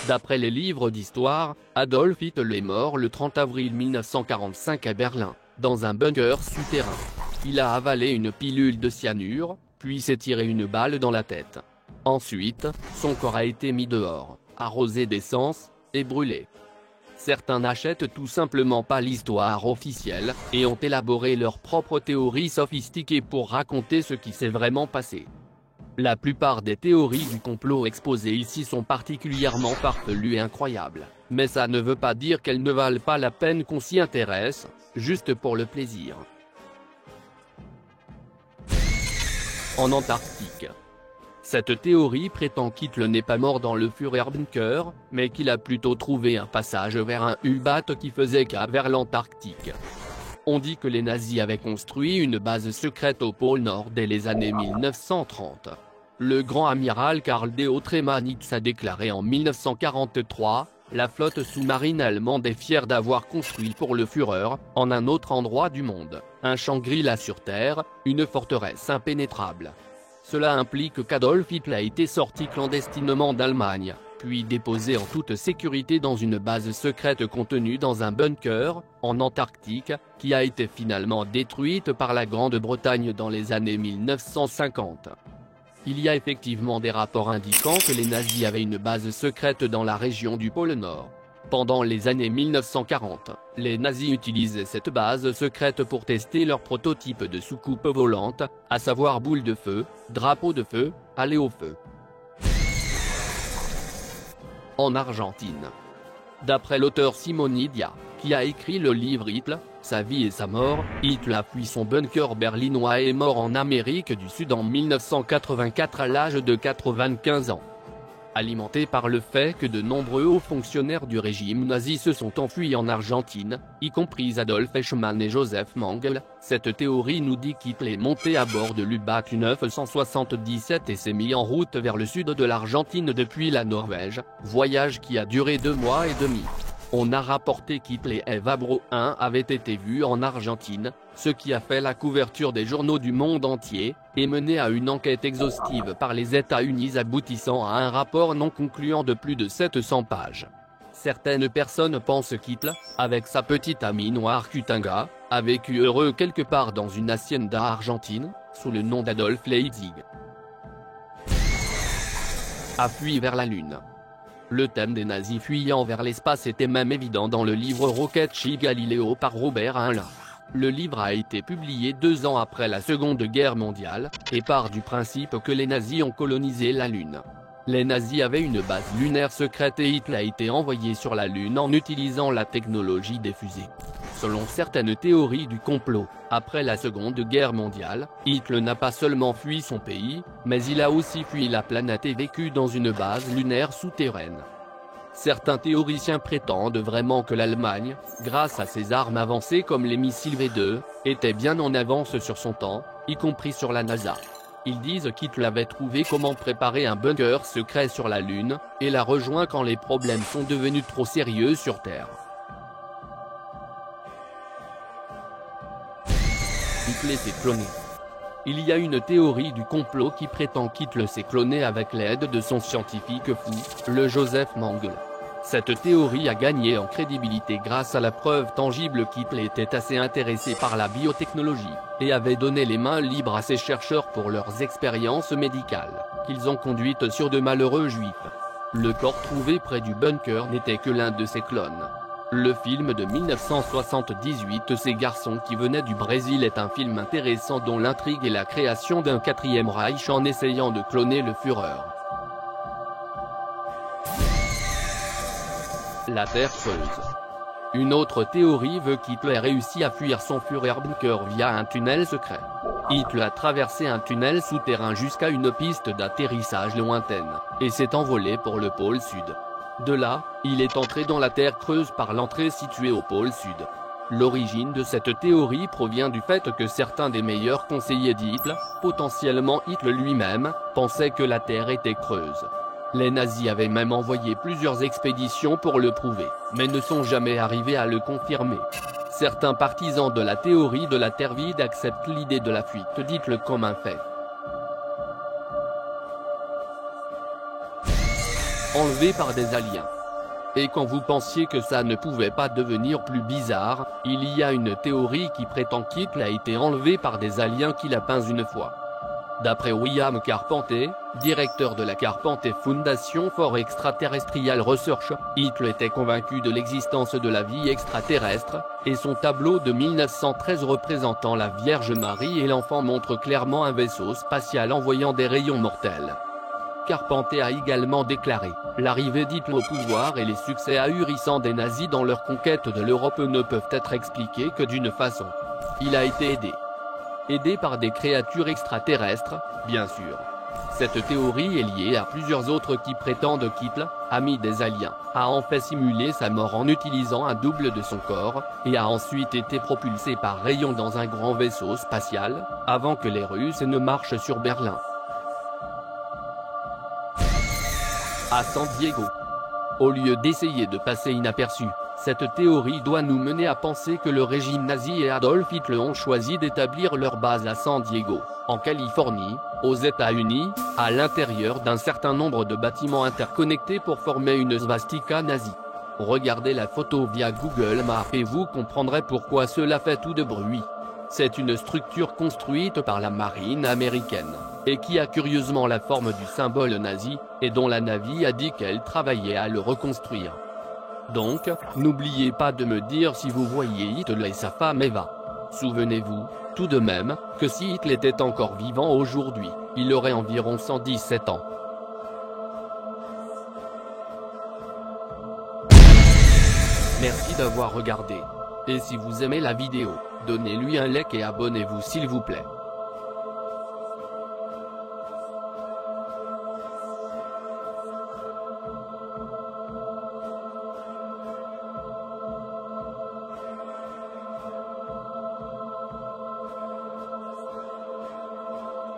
D'après les livres d'histoire, Adolf Hitler est mort le 30 avril 1945 à Berlin, dans un bunker souterrain. Il a avalé une pilule de cyanure, puis s'est tiré une balle dans la tête. Ensuite, son corps a été mis dehors, arrosé d'essence, et brûlé. Certains n'achètent tout simplement pas l'histoire officielle, et ont élaboré leurs propres théories sophistiquées pour raconter ce qui s'est vraiment passé. La plupart des théories du complot exposées ici sont particulièrement farfelues et incroyables, mais ça ne veut pas dire qu'elles ne valent pas la peine qu'on s'y intéresse, juste pour le plaisir. En Antarctique. Cette théorie prétend qu'Hitler n'est pas mort dans le Führerbunker, mais qu'il a plutôt trouvé un passage vers un U-boat qui faisait cap vers l'Antarctique. On dit que les nazis avaient construit une base secrète au pôle Nord dès les années 1930. Le grand amiral Karl Deo Tremanitz a déclaré en 1943, la flotte sous-marine allemande est fière d'avoir construit pour le Führer, en un autre endroit du monde, un Shangri-La sur Terre, une forteresse impénétrable. Cela implique qu'Adolf Hitler a été sorti clandestinement d'Allemagne, puis déposé en toute sécurité dans une base secrète contenue dans un bunker, en Antarctique, qui a été finalement détruite par la Grande-Bretagne dans les années 1950. Il y a effectivement des rapports indiquant que les nazis avaient une base secrète dans la région du pôle Nord. Pendant les années 1940, les nazis utilisaient cette base secrète pour tester leur prototype de soucoupe volante, à savoir boule de feu, drapeau de feu, aller au feu. En Argentine. D'après l'auteur Simonidia, qui a écrit le livre Hitler, sa vie et sa mort, Hitler a fui son bunker berlinois et est mort en Amérique du Sud en 1984 à l'âge de 95 ans. Alimenté par le fait que de nombreux hauts fonctionnaires du régime nazi se sont enfuis en Argentine, y compris Adolf Eichmann et Joseph Mengele, cette théorie nous dit qu'Hitler est monté à bord de l'U-boat 977 et s'est mis en route vers le sud de l'Argentine depuis la Norvège, voyage qui a duré 2 mois et demi. On a rapporté qu'Hitler et Vabro I avaient été vus en Argentine, ce qui a fait la couverture des journaux du monde entier, et mené à une enquête exhaustive par les États-Unis aboutissant à un rapport non concluant de plus de 700 pages. Certaines personnes pensent qu'Hitler, avec sa petite amie noire Kutinga, a vécu heureux quelque part dans une hacienda argentine, sous le nom d'Adolf Leipzig. A fui vers la Lune. Le thème des nazis fuyant vers l'espace était même évident dans le livre Rocket Ship Galileo par Robert Heinlein. Le livre a été publié 2 ans après la Seconde Guerre mondiale, et part du principe que les nazis ont colonisé la Lune. Les nazis avaient une base lunaire secrète et Hitler a été envoyé sur la Lune en utilisant la technologie des fusées. Selon certaines théories du complot, après la Seconde Guerre mondiale, Hitler n'a pas seulement fui son pays, mais il a aussi fui la planète et vécu dans une base lunaire souterraine. Certains théoriciens prétendent vraiment que l'Allemagne, grâce à ses armes avancées comme les missiles V2, était bien en avance sur son temps, y compris sur la NASA. Ils disent qu'Hitler avait trouvé comment préparer un bunker secret sur la Lune, et l'a rejoint quand les problèmes sont devenus trop sérieux sur Terre. Hitler s'est cloné. Il y a une théorie du complot qui prétend qu'Hitler s'est cloné avec l'aide de son scientifique fou, le Joseph Mengele. Cette théorie a gagné en crédibilité grâce à la preuve tangible qu'Hitler était assez intéressé par la biotechnologie, et avait donné les mains libres à ses chercheurs pour leurs expériences médicales, qu'ils ont conduites sur de malheureux juifs. Le corps trouvé près du bunker n'était que l'un de ses clones. Le film de 1978 Ces garçons qui venaient du Brésil est un film intéressant dont l'intrigue est la création d'un 4e Reich en essayant de cloner le Führer. La Terre creuse. Une autre théorie veut qu'Hitler réussit à fuir son Führerbunker via un tunnel secret. Hitler a traversé un tunnel souterrain jusqu'à une piste d'atterrissage lointaine, et s'est envolé pour le pôle sud. De là, il est entré dans la Terre creuse par l'entrée située au pôle sud. L'origine de cette théorie provient du fait que certains des meilleurs conseillers d'Hitler, potentiellement Hitler lui-même, pensaient que la Terre était creuse. Les nazis avaient même envoyé plusieurs expéditions pour le prouver, mais ne sont jamais arrivés à le confirmer. Certains partisans de la théorie de la Terre vide acceptent l'idée de la fuite d'Hitler comme un fait. Enlevé par des aliens. Et quand vous pensiez que ça ne pouvait pas devenir plus bizarre, il y a une théorie qui prétend qu'Hitler a été enlevé par des aliens qui l'a peint une fois. D'après William Carpenter, directeur de la Carpenter Foundation for Extraterrestrial Research, Hitler était convaincu de l'existence de la vie extraterrestre, et son tableau de 1913 représentant la Vierge Marie et l'enfant montre clairement un vaisseau spatial envoyant des rayons mortels. Carpenter a également déclaré « L'arrivée d'Hitler au pouvoir et les succès ahurissants des nazis dans leur conquête de l'Europe ne peuvent être expliqués que d'une façon. Il a été aidé. Aidé par des créatures extraterrestres, bien sûr. Cette théorie est liée à plusieurs autres qui prétendent qu'Hitler, ami des aliens, a en fait simulé sa mort en utilisant un double de son corps, et a ensuite été propulsé par rayons dans un grand vaisseau spatial, avant que les Russes ne marchent sur Berlin. À San Diego. Au lieu d'essayer de passer inaperçu, cette théorie doit nous mener à penser que le régime nazi et Adolf Hitler ont choisi d'établir leur base à San Diego, en Californie, aux États-Unis, à l'intérieur d'un certain nombre de bâtiments interconnectés pour former une svastika nazie. Regardez la photo via Google Maps et vous comprendrez pourquoi cela fait tout de bruit. C'est une structure construite par la marine américaine, et qui a curieusement la forme du symbole nazi, et dont la Navy a dit qu'elle travaillait à le reconstruire. Donc, n'oubliez pas de me dire si vous voyez Hitler et sa femme Eva. Souvenez-vous, tout de même, que si Hitler était encore vivant aujourd'hui, il aurait environ 117 ans. Merci d'avoir regardé. Et si vous aimez la vidéo, donnez-lui un like et abonnez-vous s'il vous plaît.